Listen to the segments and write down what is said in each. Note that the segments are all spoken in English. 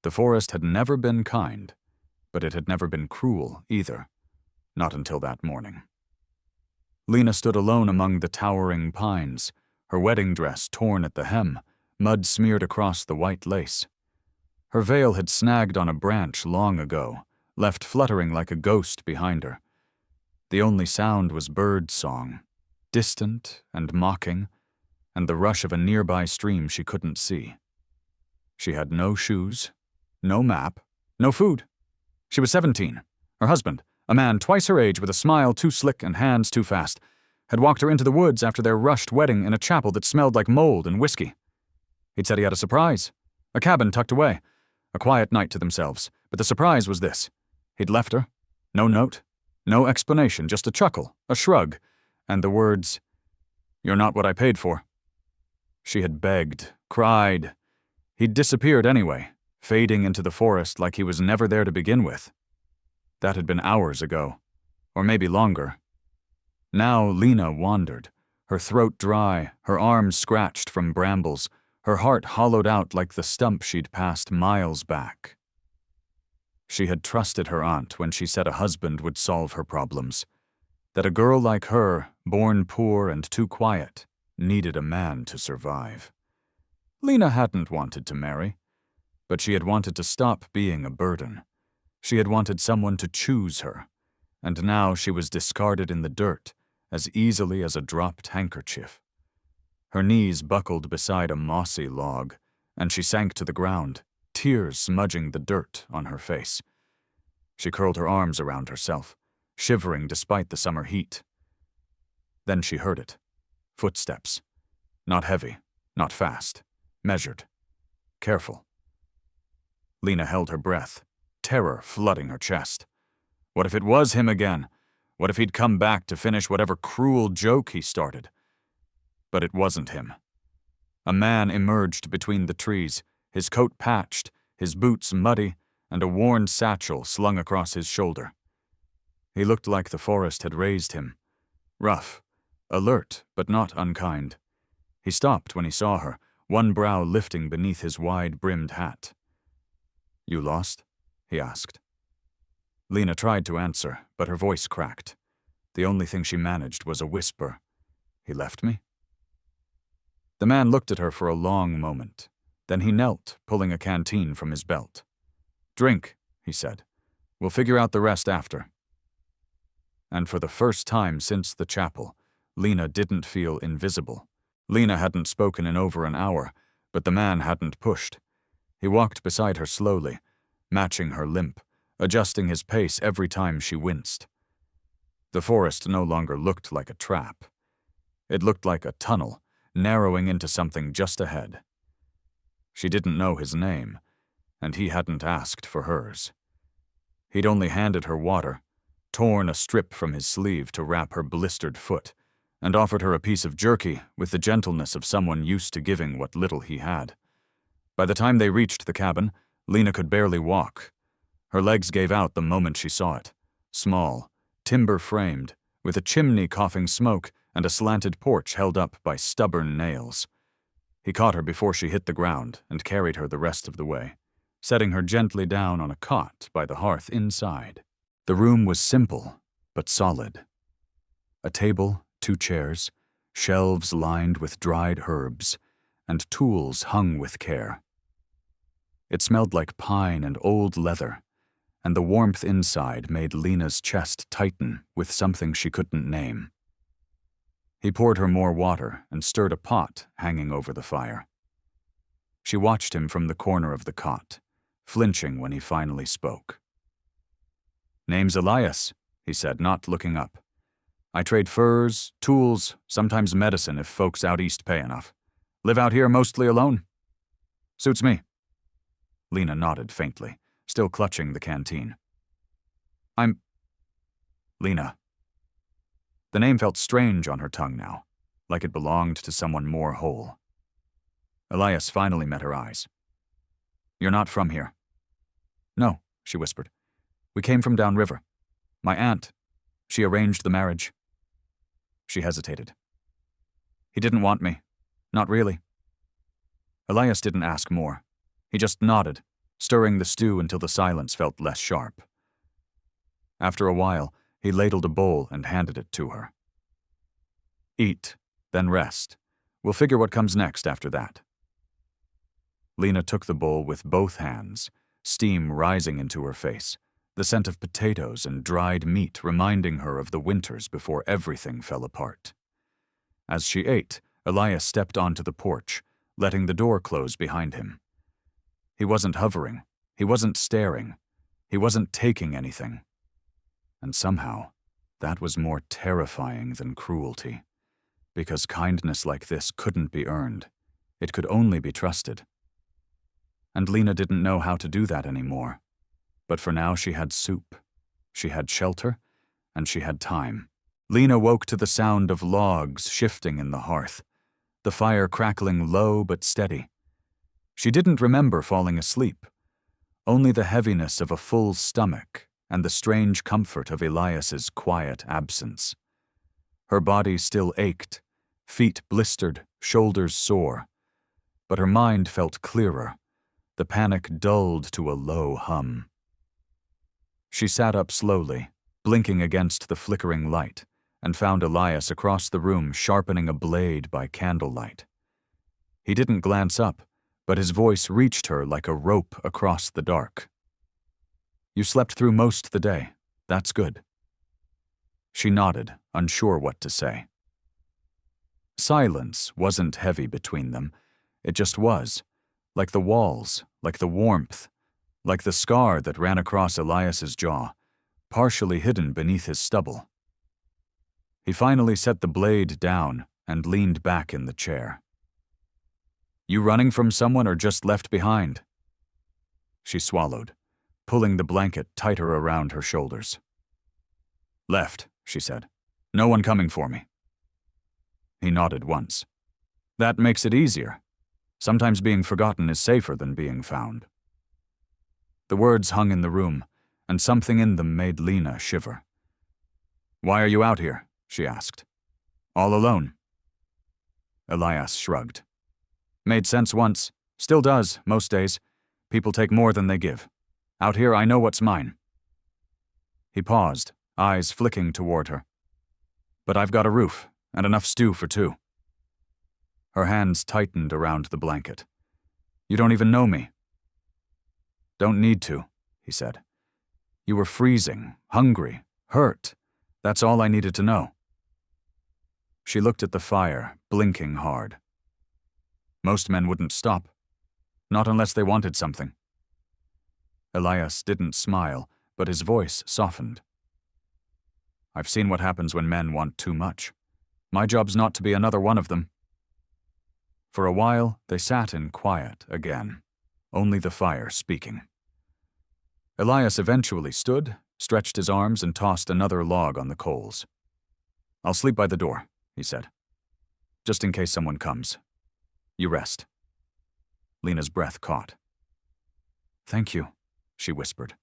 The forest had never been kind, but it had never been cruel either, not until that morning. Lina stood alone among the towering pines, her wedding dress torn at the hem, mud smeared across the white lace. Her veil had snagged on a branch long ago, left fluttering like a ghost behind her. The only sound was bird song, distant and mocking, and the rush of a nearby stream she couldn't see. She had no shoes, no map, no food. She was 17. Her husband, a man twice her age with a smile too slick and hands too fast, had walked her into the woods after their rushed wedding in a chapel that smelled like mold and whiskey. He'd said he had a surprise, a cabin tucked away, a quiet night to themselves, but the surprise was this. He'd left her, no note, no explanation, just a chuckle, a shrug, and the words, "You're not what I paid for." She had begged, cried. He'd disappeared anyway, fading into the forest like he was never there to begin with. That had been hours ago, or maybe longer. Now Lina wandered, her throat dry, her arms scratched from brambles, her heart hollowed out like the stump she'd passed miles back. She had trusted her aunt when she said a husband would solve her problems, that a girl like her, born poor and too quiet, needed a man to survive. Lina hadn't wanted to marry, but she had wanted to stop being a burden. She had wanted someone to choose her, and now she was discarded in the dirt as easily as a dropped handkerchief. Her knees buckled beside a mossy log, and she sank to the ground, tears smudging the dirt on her face. She curled her arms around herself, shivering despite the summer heat. Then she heard it. Footsteps. Not heavy, not fast. Measured. Careful. Lina held her breath, terror flooding her chest. What if it was him again? What if he'd come back to finish whatever cruel joke he started? But it wasn't him. A man emerged between the trees, his coat patched, his boots muddy, and a worn satchel slung across his shoulder. He looked like the forest had raised him. Rough, alert, but not unkind. He stopped when he saw her, one brow lifting beneath his wide-brimmed hat. "You lost?" he asked. Lina tried to answer, but her voice cracked. The only thing she managed was a whisper. "He left me?" The man looked at her for a long moment. Then he knelt, pulling a canteen from his belt. "Drink," he said. "We'll figure out the rest after." And for the first time since the chapel, Lina didn't feel invisible. Lina hadn't spoken in over an hour, but the man hadn't pushed. He walked beside her slowly, matching her limp, adjusting his pace every time she winced. The forest no longer looked like a trap. It looked like a tunnel, narrowing into something just ahead. She didn't know his name, and he hadn't asked for hers. He'd only handed her water, torn a strip from his sleeve to wrap her blistered foot, and offered her a piece of jerky with the gentleness of someone used to giving what little he had. By the time they reached the cabin, Lina could barely walk. Her legs gave out the moment she saw it. Small, timber-framed, with a chimney coughing smoke and a slanted porch held up by stubborn nails. He caught her before she hit the ground and carried her the rest of the way, setting her gently down on a cot by the hearth inside. The room was simple, but solid. A table, 2 chairs, shelves lined with dried herbs, and tools hung with care. It smelled like pine and old leather, and the warmth inside made Lina's chest tighten with something she couldn't name. He poured her more water and stirred a pot hanging over the fire. She watched him from the corner of the cot, flinching when he finally spoke. "Name's Elias," he said, not looking up. "I trade furs, tools, sometimes medicine if folks out east pay enough. Live out here mostly alone. Suits me." Lina nodded faintly, still clutching the canteen. "I'm Lina." The name felt strange on her tongue now, like it belonged to someone more whole. Elias finally met her eyes. "You're not from here." "No," she whispered. "We came from downriver. My aunt, she arranged the marriage." She hesitated. "He didn't want me. Not really." Elias didn't ask more. He just nodded, stirring the stew until the silence felt less sharp. After a while, he ladled a bowl and handed it to her. "Eat, then rest. We'll figure what comes next after that." Lina took the bowl with both hands, steam rising into her face, the scent of potatoes and dried meat reminding her of the winters before everything fell apart. As she ate, Elias stepped onto the porch, letting the door close behind him. He wasn't hovering, he wasn't staring, he wasn't taking anything. And somehow, that was more terrifying than cruelty, because kindness like this couldn't be earned. It could only be trusted. And Lina didn't know how to do that anymore. But for now she had soup, she had shelter, and she had time. Lina woke to the sound of logs shifting in the hearth, the fire crackling low but steady. She didn't remember falling asleep, only the heaviness of a full stomach and the strange comfort of Elias's quiet absence. Her body still ached, feet blistered, shoulders sore, but her mind felt clearer, the panic dulled to a low hum. She sat up slowly, blinking against the flickering light, and found Elias across the room sharpening a blade by candlelight. He didn't glance up, but his voice reached her like a rope across the dark. "You slept through most the day. That's good." She nodded, unsure what to say. Silence wasn't heavy between them. It just was, like the walls, like the warmth, like the scar that ran across Elias's jaw, partially hidden beneath his stubble. He finally set the blade down and leaned back in the chair. "You running from someone or just left behind?" She swallowed, pulling the blanket tighter around her shoulders. "Left," she said. "No one coming for me." He nodded once. "That makes it easier. Sometimes being forgotten is safer than being found." The words hung in the room, and something in them made Lina shiver. "Why are you out here?" she asked. "All alone?" Elias shrugged. "Made sense once. Still does, most days. People take more than they give. Out here I know what's mine." He paused, eyes flicking toward her. "But I've got a roof, and enough stew for two." Her hands tightened around the blanket. "You don't even know me." "Don't need to," he said. "You were freezing, hungry, hurt. That's all I needed to know." She looked at the fire, blinking hard. "Most men wouldn't stop. Not unless they wanted something." Elias didn't smile, but his voice softened. "I've seen what happens when men want too much. My job's not to be another one of them." For a while, they sat in quiet again, only the fire speaking. Elias eventually stood, stretched his arms, and tossed another log on the coals. "I'll sleep by the door," he said. "Just in case someone comes. You rest." Lina's breath caught. "Thank you," she whispered.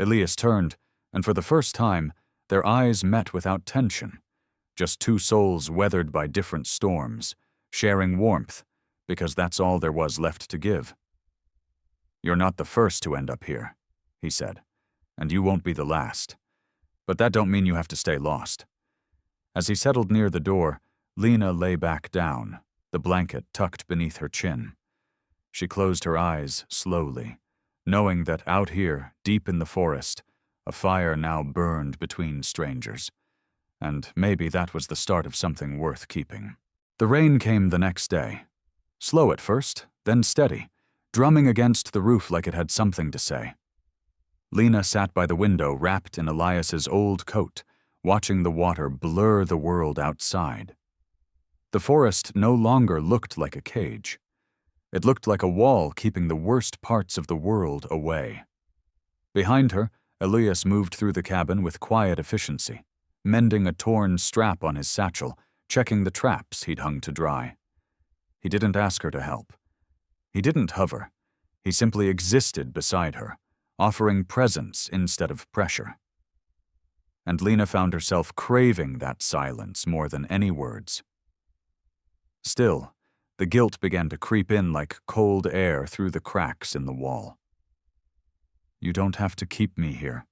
Elias turned, and for the first time, their eyes met without tension, just two souls weathered by different storms, sharing warmth, because that's all there was left to give. "You're not the first to end up here," he said, "and you won't be the last. But that don't mean you have to stay lost." As he settled near the door, Lina lay back down, the blanket tucked beneath her chin. She closed her eyes slowly, knowing that out here, deep in the forest, a fire now burned between strangers, and maybe that was the start of something worth keeping. The rain came the next day. Slow at first, then steady, drumming against the roof like it had something to say. Lina sat by the window wrapped in Elias's old coat, watching the water blur the world outside. The forest no longer looked like a cage. It looked like a wall keeping the worst parts of the world away. Behind her, Elias moved through the cabin with quiet efficiency, mending a torn strap on his satchel, checking the traps he'd hung to dry. He didn't ask her to help. He didn't hover. He simply existed beside her, offering presence instead of pressure. And Lina found herself craving that silence more than any words. Still, the guilt began to creep in like cold air through the cracks in the wall. "You don't have to keep me here,"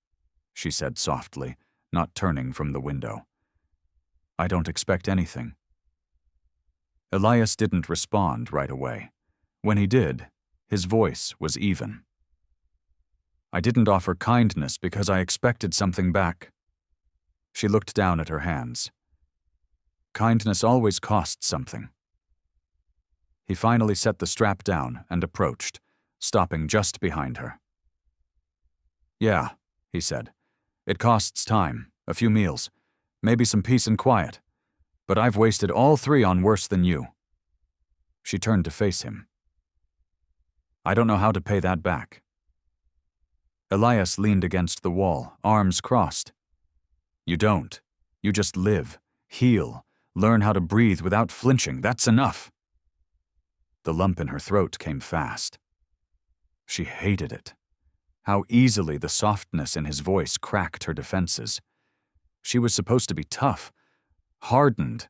she said softly, not turning from the window. "I don't expect anything." Elias didn't respond right away. When he did, his voice was even. "I didn't offer kindness because I expected something back." She looked down at her hands. "Kindness always costs something." He finally set the strap down and approached, stopping just behind her. "Yeah," he said. "It costs time, a few meals, maybe some peace and quiet, but I've wasted all three on worse than you." She turned to face him. "I don't know how to pay that back." Elias leaned against the wall, arms crossed. "You don't. You just live, heal, learn how to breathe without flinching. That's enough." The lump in her throat came fast. She hated it. How easily the softness in his voice cracked her defenses. She was supposed to be tough, hardened,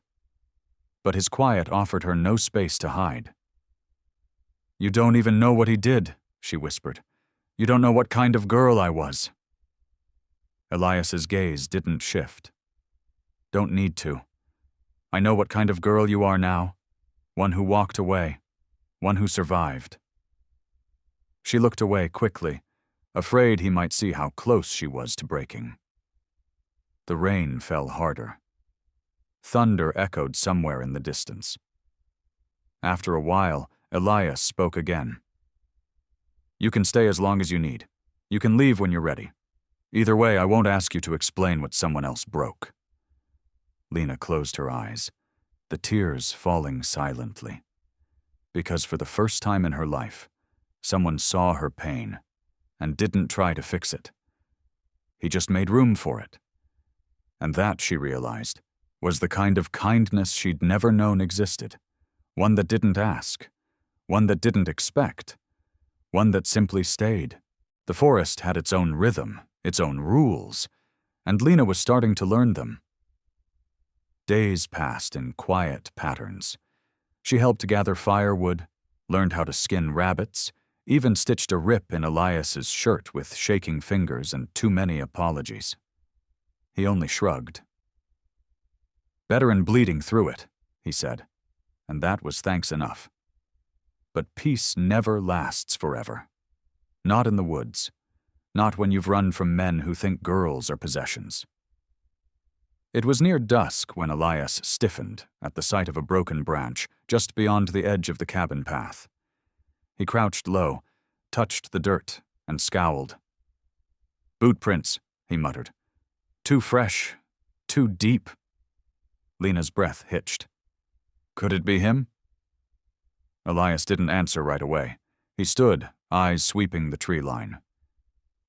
but his quiet offered her no space to hide. "You don't even know what he did," she whispered. "You don't know what kind of girl I was." Elias's gaze didn't shift. "Don't need to. I know what kind of girl you are now. One who walked away. One who survived." She looked away quickly, afraid he might see how close she was to breaking. The rain fell harder. Thunder echoed somewhere in the distance. After a while, Elias spoke again. "You can stay as long as you need. You can leave when you're ready. Either way, I won't ask you to explain what someone else broke." Lina closed her eyes, the tears falling silently. Because for the first time in her life, someone saw her pain and didn't try to fix it. He just made room for it. And that, she realized, was the kind of kindness she'd never known existed. One that didn't ask. One that didn't expect. One that simply stayed. The forest had its own rhythm, its own rules, and Lina was starting to learn them. Days passed in quiet patterns. She helped gather firewood, learned how to skin rabbits, even stitched a rip in Elias's shirt with shaking fingers and too many apologies. He only shrugged. "Better in bleeding through it," he said, and that was thanks enough. But peace never lasts forever. Not in the woods. Not when you've run from men who think girls are possessions. It was near dusk when Elias stiffened at the sight of a broken branch just beyond the edge of the cabin path. He crouched low, touched the dirt, and scowled. "Boot prints," he muttered. "Too fresh, too deep." Lina's breath hitched. "Could it be him?" Elias didn't answer right away. He stood, eyes sweeping the tree line.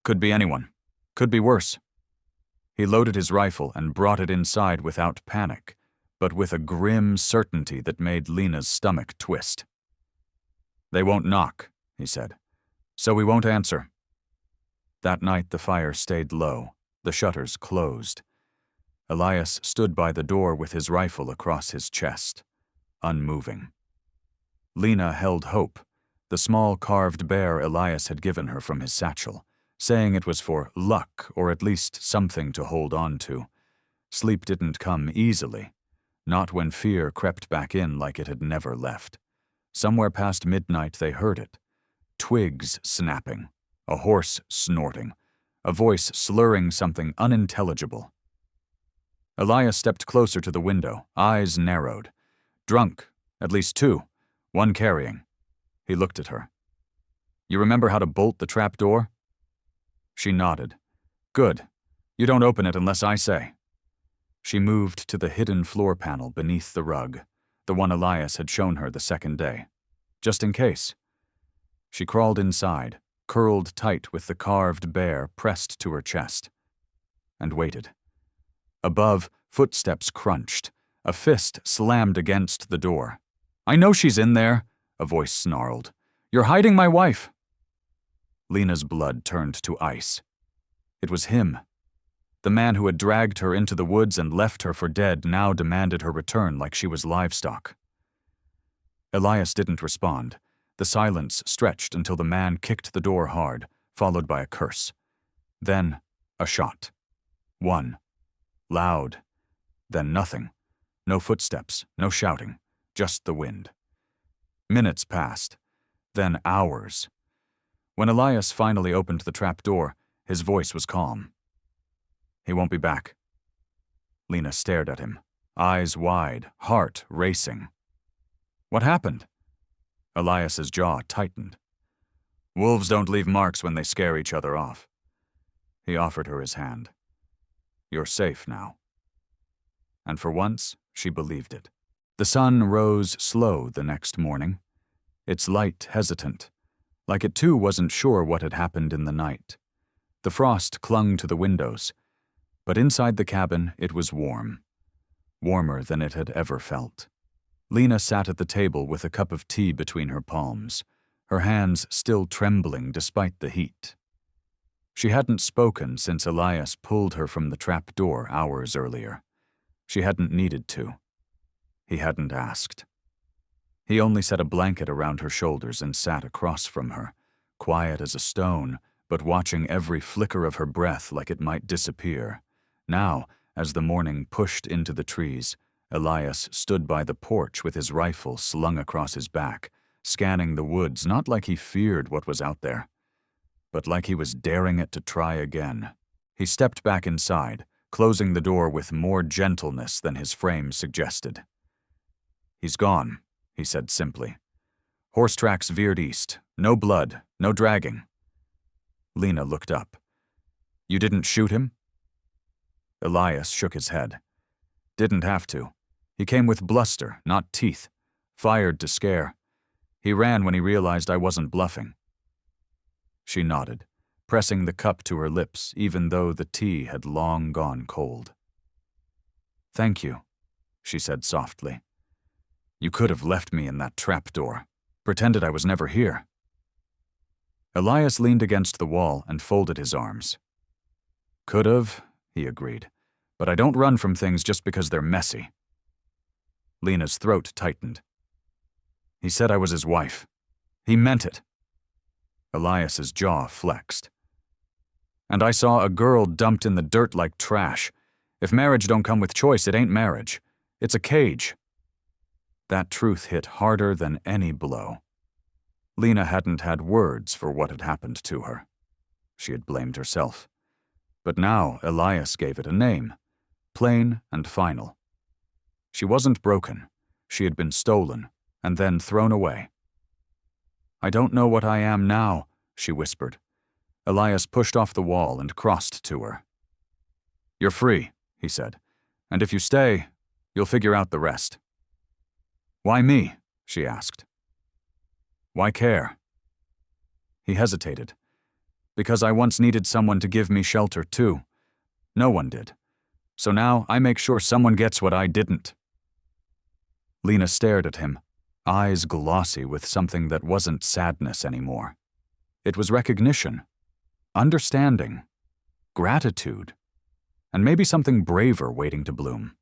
"Could be anyone. Could be worse." He loaded his rifle and brought it inside without panic, but with a grim certainty that made Lina's stomach twist. "They won't knock," he said, "so we won't answer." That night the fire stayed low, the shutters closed. Elias stood by the door with his rifle across his chest, unmoving. Lina held hope, the small carved bear Elias had given her from his satchel, saying it was for luck or at least something to hold on to. Sleep didn't come easily, not when fear crept back in like it had never left. Somewhere past midnight they heard it. Twigs snapping, a horse snorting, a voice slurring something unintelligible. Elias stepped closer to the window, eyes narrowed. Drunk, at least two, one carrying. He looked at her. "You remember how to bolt the trap door?" She nodded. "Good. You don't open it unless I say." She moved to the hidden floor panel beneath the rug, the one Elias had shown her the second day. Just in case. She crawled inside, curled tight with the carved bear pressed to her chest, and waited. Above, footsteps crunched. A fist slammed against the door. "I know she's in there," a voice snarled. "You're hiding my wife." Lina's blood turned to ice. It was him. The man who had dragged her into the woods and left her for dead now demanded her return like she was livestock. Elias didn't respond. The silence stretched until the man kicked the door hard, followed by a curse. Then, a shot. One. Loud. Then nothing. No footsteps, no shouting, just the wind. Minutes passed. Then hours. When Elias finally opened the trap door, his voice was calm. "He won't be back." Lina stared at him, eyes wide, heart racing. "What happened?" Elias's jaw tightened. "Wolves don't leave marks when they scare each other off." He offered her his hand. "You're safe now." And for once, she believed it. The sun rose slow the next morning, its light hesitant, like it too wasn't sure what had happened in the night. The frost clung to the windows, but inside the cabin it was warm, warmer than it had ever felt. Lina sat at the table with a cup of tea between her palms, her hands still trembling despite the heat. She hadn't spoken since Elias pulled her from the trap door hours earlier. She hadn't needed to. He hadn't asked. He only set a blanket around her shoulders and sat across from her, quiet as a stone, but watching every flicker of her breath like it might disappear. Now, as the morning pushed into the trees, Elias stood by the porch with his rifle slung across his back, scanning the woods not like he feared what was out there, but like he was daring it to try again. He stepped back inside, closing the door with more gentleness than his frame suggested. "He's gone," he said simply. "Horse tracks veered east. No blood, no dragging." Lina looked up. "You didn't shoot him?" Elias shook his head. "Didn't have to. He came with bluster, not teeth. Fired to scare. He ran when he realized I wasn't bluffing." She nodded, pressing the cup to her lips even though the tea had long gone cold. "Thank you," she said softly. "You could have left me in that trap door, pretended I was never here." Elias leaned against the wall and folded his arms. "Could have," he agreed, "but I don't run from things just because they're messy." Lina's throat tightened. "He said I was his wife. He meant it." Elias's jaw flexed. "And I saw a girl dumped in the dirt like trash. If marriage don't come with choice, it ain't marriage. It's a cage." That truth hit harder than any blow. Lina hadn't had words for what had happened to her. She had blamed herself. But now Elias gave it a name, plain and final. She wasn't broken. She had been stolen, and then thrown away. "I don't know what I am now," she whispered. Elias pushed off the wall and crossed to her. "You're free," he said, "and if you stay, you'll figure out the rest." "Why me?" she asked. "Why care?" He hesitated. "Because I once needed someone to give me shelter, too. No one did. So now I make sure someone gets what I didn't." Lina stared at him, eyes glossy with something that wasn't sadness anymore. It was recognition, understanding, gratitude, and maybe something braver waiting to bloom.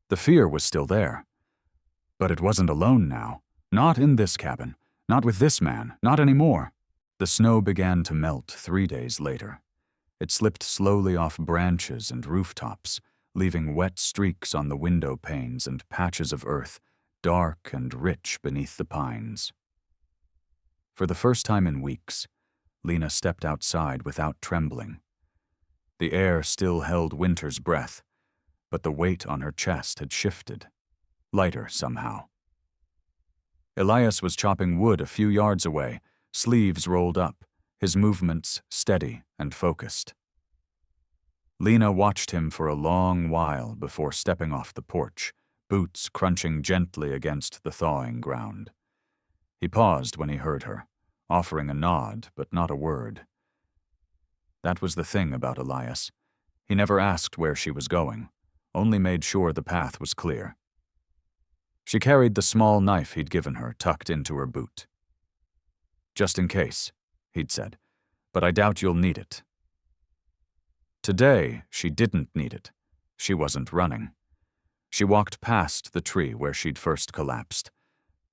The fear was still there. But it wasn't alone now. Not in this cabin. Not with this man. Not anymore. The snow began to melt 3 days later. It slipped slowly off branches and rooftops, leaving wet streaks on the window panes and patches of earth, dark and rich beneath the pines. For the first time in weeks, Lina stepped outside without trembling. The air still held winter's breath, but the weight on her chest had shifted. Lighter somehow. Elias was chopping wood a few yards away, sleeves rolled up, his movements steady and focused. Lina watched him for a long while before stepping off the porch, boots crunching gently against the thawing ground. He paused when he heard her, offering a nod but not a word. That was the thing about Elias. He never asked where she was going, only made sure the path was clear. She carried the small knife he'd given her tucked into her boot. "Just in case," he'd said, "but I doubt you'll need it." Today, she didn't need it. She wasn't running. She walked past the tree where she'd first collapsed,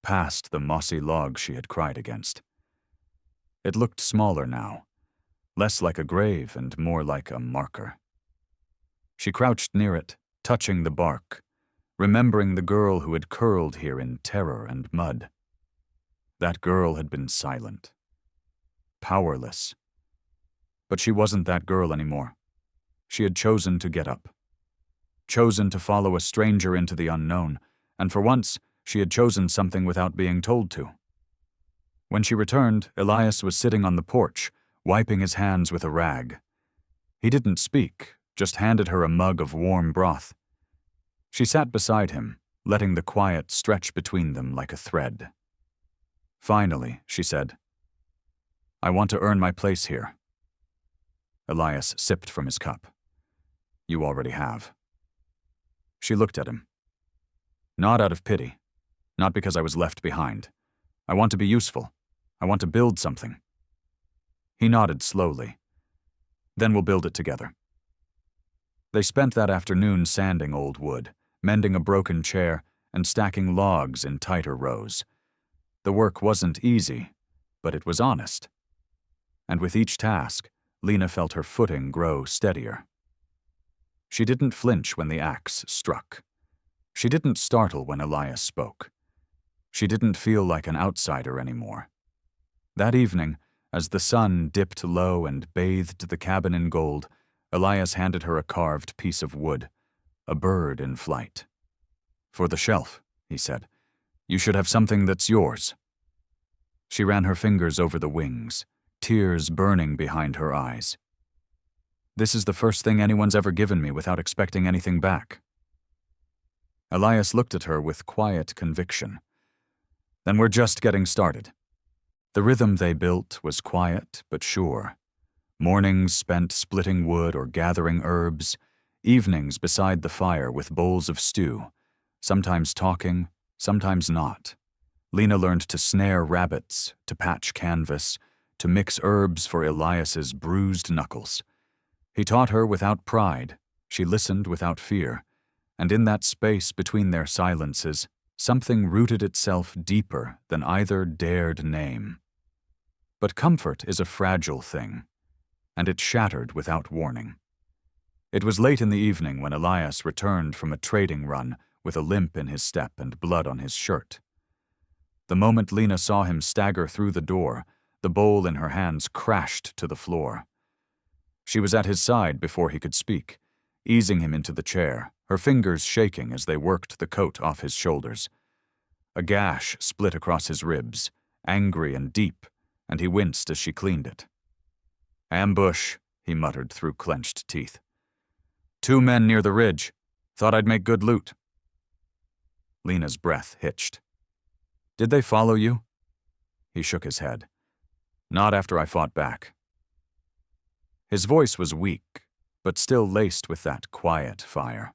past the mossy log she had cried against. It looked smaller now, less like a grave and more like a marker. She crouched near it, touching the bark, remembering the girl who had curled here in terror and mud. That girl had been silent, powerless. But she wasn't that girl anymore. She had chosen to get up, chosen to follow a stranger into the unknown, and for once, she had chosen something without being told to. When she returned, Elias was sitting on the porch, wiping his hands with a rag. He didn't speak, just handed her a mug of warm broth. She sat beside him, letting the quiet stretch between them like a thread. Finally, she said, "I want to earn my place here." Elias sipped from his cup. "You already have." She looked at him. "Not out of pity. Not because I was left behind. I want to be useful. I want to build something." He nodded slowly. "Then we'll build it together." They spent that afternoon sanding old wood, mending a broken chair, and stacking logs in tighter rows. The work wasn't easy, but it was honest. And with each task, Lina felt her footing grow steadier. She didn't flinch when the axe struck. She didn't startle when Elias spoke. She didn't feel like an outsider anymore. That evening, as the sun dipped low and bathed the cabin in gold, Elias handed her a carved piece of wood, a bird in flight. "For the shelf," he said. "You should have something that's yours." She ran her fingers over the wings, tears burning behind her eyes. "This is the first thing anyone's ever given me without expecting anything back." Elias looked at her with quiet conviction. "Then we're just getting started." The rhythm they built was quiet but sure. Mornings spent splitting wood or gathering herbs, evenings beside the fire with bowls of stew, sometimes talking, sometimes not. Lina learned to snare rabbits, to patch canvas, to mix herbs for Elias's bruised knuckles. He taught her without pride, she listened without fear, and in that space between their silences, something rooted itself deeper than either dared name. But comfort is a fragile thing, and it shattered without warning. It was late in the evening when Elias returned from a trading run with a limp in his step and blood on his shirt. The moment Lina saw him stagger through the door, the bowl in her hands crashed to the floor. She was at his side before he could speak, easing him into the chair, her fingers shaking as they worked the coat off his shoulders. A gash split across his ribs, angry and deep, and he winced as she cleaned it. "Ambush," he muttered through clenched teeth. "2 men near the ridge. Thought I'd make good loot." Lina's breath hitched. "Did they follow you?" He shook his head. "Not after I fought back." His voice was weak, but still laced with that quiet fire.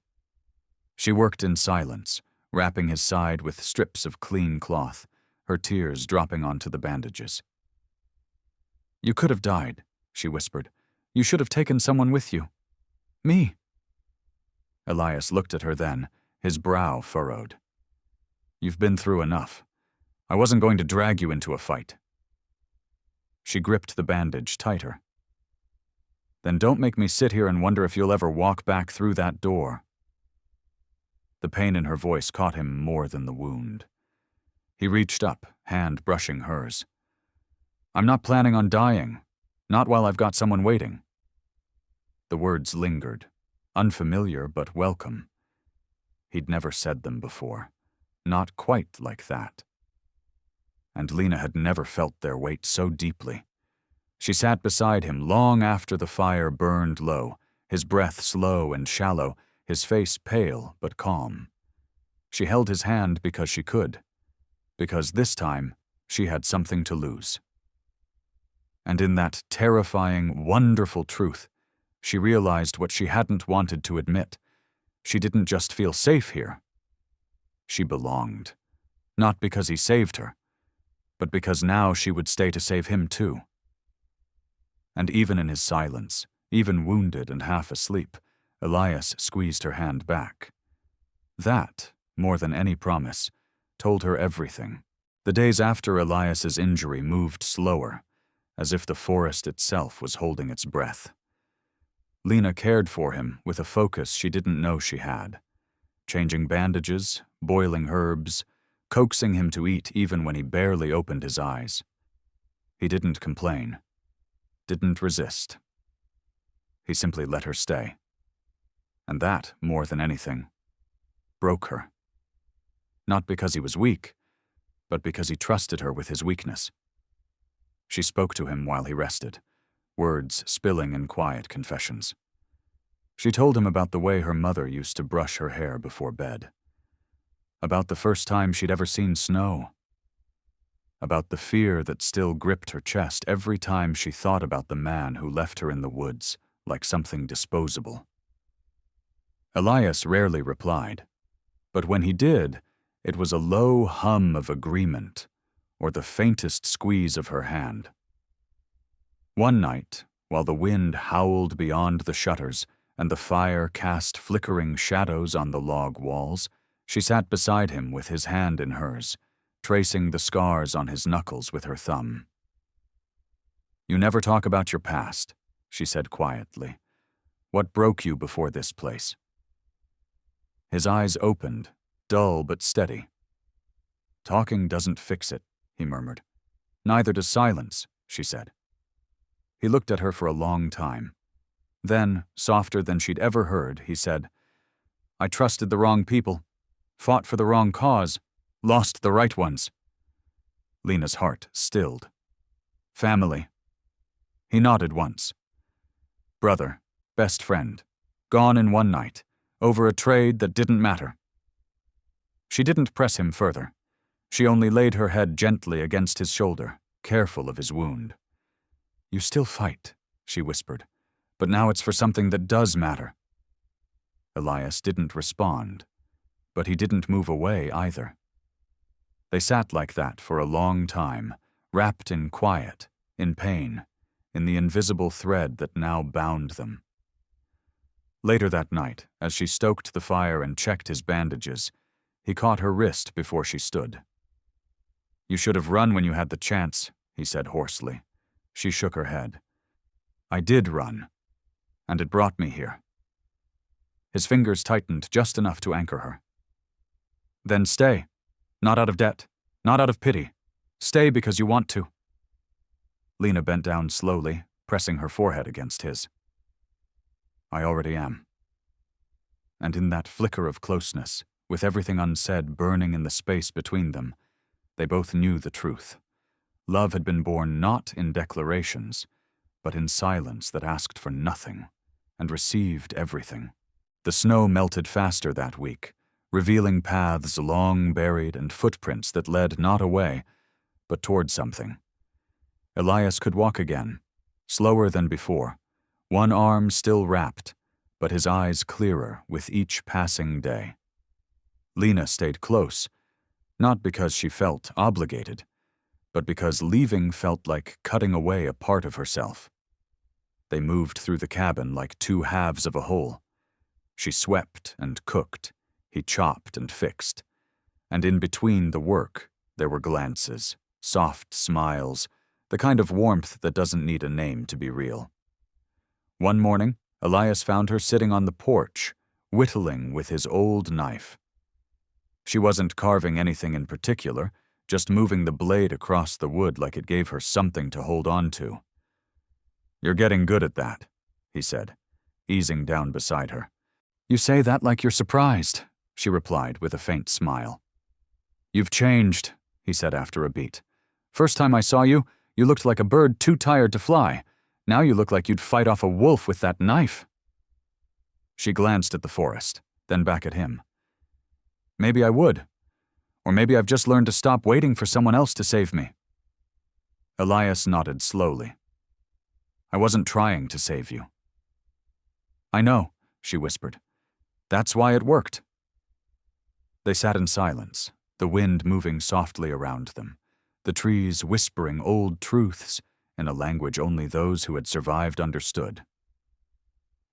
She worked in silence, wrapping his side with strips of clean cloth, her tears dropping onto the bandages. "You could have died," she whispered. "You should have taken someone with you. Me." Elias looked at her then, his brow furrowed. "You've been through enough. I wasn't going to drag you into a fight." She gripped the bandage tighter. "Then don't make me sit here and wonder if you'll ever walk back through that door." The pain in her voice caught him more than the wound. He reached up, hand brushing hers. "I'm not planning on dying. Not while I've got someone waiting." The words lingered, unfamiliar but welcome. He'd never said them before. Not quite like that. And Lina had never felt their weight so deeply. She sat beside him long after the fire burned low, his breath slow and shallow, his face pale but calm. She held his hand because she could, because this time she had something to lose. And in that terrifying, wonderful truth, she realized what she hadn't wanted to admit. She didn't just feel safe here. She belonged, not because he saved her, but because now she would stay to save him too. And even in his silence, even wounded and half asleep, Elias squeezed her hand back. That, more than any promise, told her everything. The days after Elias's injury moved slower. as if the forest itself was holding its breath. Lina cared for him with a focus she didn't know she had, changing bandages, boiling herbs, coaxing him to eat even when he barely opened his eyes. He didn't complain, didn't resist. He simply let her stay. And that, more than anything, broke her. Not because he was weak, but because he trusted her with his weakness. She spoke to him while he rested, words spilling in quiet confessions. She told him about the way her mother used to brush her hair before bed, about the first time she'd ever seen snow, about the fear that still gripped her chest every time she thought about the man who left her in the woods like something disposable. Elias rarely replied, but when he did, it was a low hum of agreement or the faintest squeeze of her hand. One night, while the wind howled beyond the shutters and the fire cast flickering shadows on the log walls, she sat beside him with his hand in hers, tracing the scars on his knuckles with her thumb. "You never talk about your past," she said quietly. "What broke you before this place?" His eyes opened, dull but steady. "Talking doesn't fix it," he murmured. "Neither does silence," she said. He looked at her for a long time. Then, softer than she'd ever heard, he said, "I trusted the wrong people, fought for the wrong cause, lost the right ones." Lina's heart stilled. "Family." He nodded once. "Brother, best friend, gone in one night, over a trade that didn't matter." She didn't press him further. She only laid her head gently against his shoulder, careful of his wound. "You still fight," she whispered, "but now it's for something that does matter." Elias didn't respond, but he didn't move away either. They sat like that for a long time, wrapped in quiet, in pain, in the invisible thread that now bound them. Later that night, as she stoked the fire and checked his bandages, he caught her wrist before she stood. "You should have run when you had the chance," he said hoarsely. She shook her head. "I did run, and it brought me here." His fingers tightened just enough to anchor her. "Then stay. Not out of debt, not out of pity. Stay because you want to." Lina bent down slowly, pressing her forehead against his. "I already am." And in that flicker of closeness, with everything unsaid burning in the space between them, they both knew the truth. Love had been born not in declarations, but in silence that asked for nothing and received everything. The snow melted faster that week, revealing paths long buried and footprints that led not away, but toward something. Elias could walk again, slower than before, one arm still wrapped, but his eyes clearer with each passing day. Lina stayed close, not because she felt obligated, but because leaving felt like cutting away a part of herself. They moved through the cabin like two halves of a whole. She swept and cooked, he chopped and fixed, and in between the work there were glances, soft smiles, the kind of warmth that doesn't need a name to be real. One morning, Elias found her sitting on the porch, whittling with his old knife. She wasn't carving anything in particular, just moving the blade across the wood like it gave her something to hold on to. "You're getting good at that," he said, easing down beside her. "You say that like you're surprised," she replied with a faint smile. "You've changed," he said after a beat. "First time I saw you, you looked like a bird too tired to fly. Now you look like you'd fight off a wolf with that knife." She glanced at the forest, then back at him. "Maybe I would. Or maybe I've just learned to stop waiting for someone else to save me." Elias nodded slowly. "I wasn't trying to save you." "I know," she whispered. "That's why it worked." They sat in silence, the wind moving softly around them, the trees whispering old truths in a language only those who had survived understood.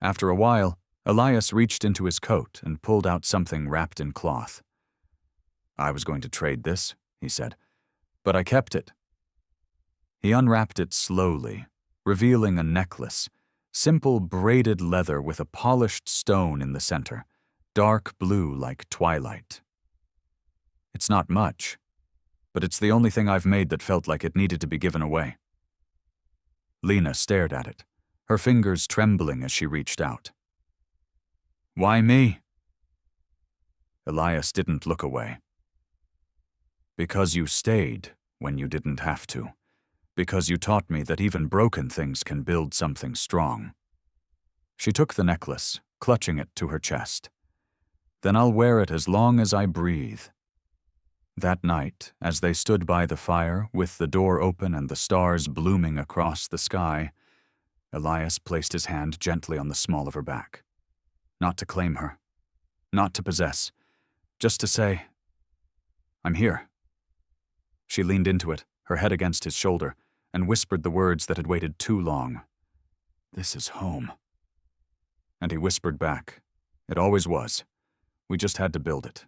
After a while, Elias reached into his coat and pulled out something wrapped in cloth. "I was going to trade this," he said, "but I kept it." He unwrapped it slowly, revealing a necklace, simple braided leather with a polished stone in the center, dark blue like twilight. It's not much, but it's the only thing I've made that felt like it needed to be given away. Lina stared at it, her fingers trembling as she reached out. Why me? Elias didn't look away. Because you stayed when you didn't have to. Because you taught me that even broken things can build something strong. She took the necklace, clutching it to her chest. Then I'll wear it as long as I breathe. That night, as they stood by the fire, with the door open and the stars blooming across the sky, Elias placed his hand gently on the small of her back. Not to claim her, not to possess, just to say, I'm here. She leaned into it, her head against his shoulder, and whispered the words that had waited too long. This is home. And he whispered back, it always was. We just had to build it.